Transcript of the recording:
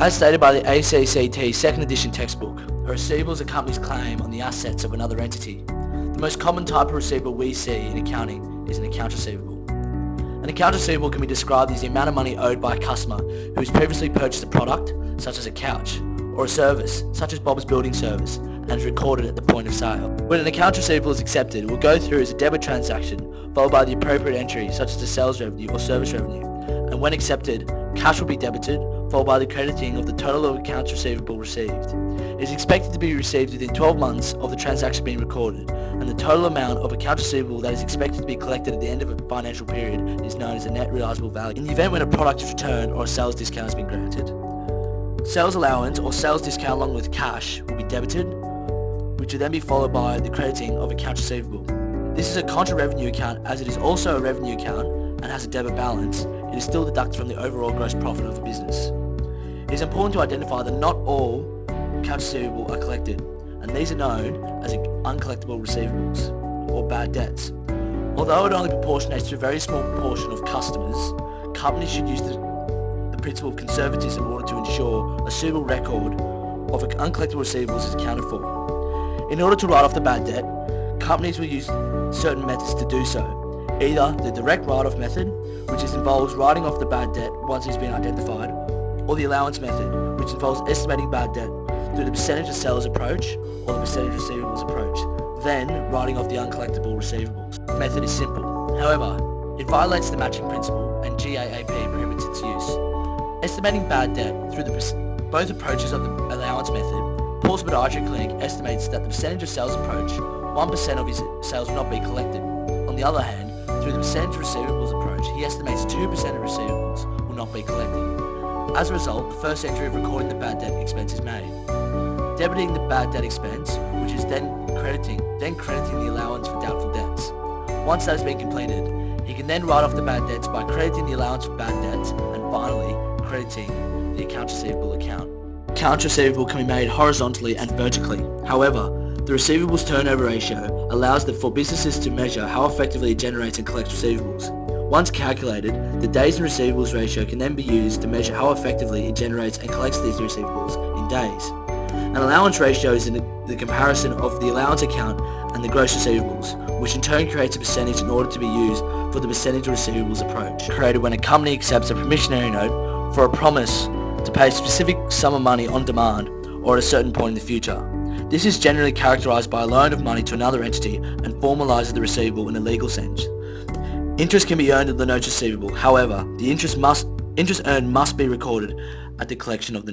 As stated by the ACCT 2nd edition textbook, a receivable is a company's claim on the assets of another entity. The most common type of receivable we see in accounting is an accounts receivable. An accounts receivable can be described as the amount of money owed by a customer who has previously purchased a product, such as a couch, or a service, such as Bob's Building Service, and is recorded at the point of sale. When an accounts receivable is accepted, it will go through as a debit transaction, followed by the appropriate entry, such as the sales revenue or service revenue. And when accepted, cash will be debited, followed by the crediting of the total of accounts receivable received. It is expected to be received within 12 months of the transaction being recorded, and the total amount of accounts receivable that is expected to be collected at the end of a financial period is known as a net realisable value. In the event when a product is returned or a sales discount has been granted, sales allowance or sales discount along with cash will be debited, which will then be followed by the crediting of accounts receivable. This is a contra revenue account, as it is also a revenue account and has a debit balance. It is still deducted from the overall gross profit of the business. It is important to identify that not all accounts receivable are collected, and these are known as uncollectible receivables or bad debts. Although it only proportionates to a very small proportion of customers, companies should use the principle of conservatism in order to ensure a suitable record of uncollectible receivables is accounted for. In order to write off the bad debt, companies will use certain methods to do so. Either the direct write-off method, which involves writing off the bad debt once it's been identified, or the allowance method, which involves estimating bad debt through the percentage of sales approach or the percentage of receivables approach, then writing off the uncollectible receivables. The method is simple. However, it violates the matching principle and GAAP prohibits its use. Estimating bad debt through both approaches of the allowance method, Paul's Podiatry Clinic estimates that the percentage of sales approach, 1% of his sales will not be collected. On the other hand, through the percentage of receivables approach, he estimates 2% of receivables will not be collected. As a result, the first entry of recording the bad debt expense is made. Debiting the bad debt expense, which is then crediting the allowance for doubtful debts. Once that has been completed, he can then write off the bad debts by crediting the allowance for bad debts and finally crediting the accounts receivable account. Accounts receivable can be made horizontally and vertically. However, the receivables turnover ratio allows for businesses to measure how effectively it generates and collects receivables. Once calculated, the days in receivables ratio can then be used to measure how effectively it generates and collects these receivables in days. An allowance ratio is the comparison of the allowance account and the gross receivables, which in turn creates a percentage in order to be used for the percentage of receivables approach, created when a company accepts a promissory note for a promise to pay a specific sum of money on demand or at a certain point in the future. This is generally characterized by a loan of money to another entity and formalizes the receivable in a legal sense. Interest can be earned on the notes receivable. However, the interest earned must be recorded at the collection of the note.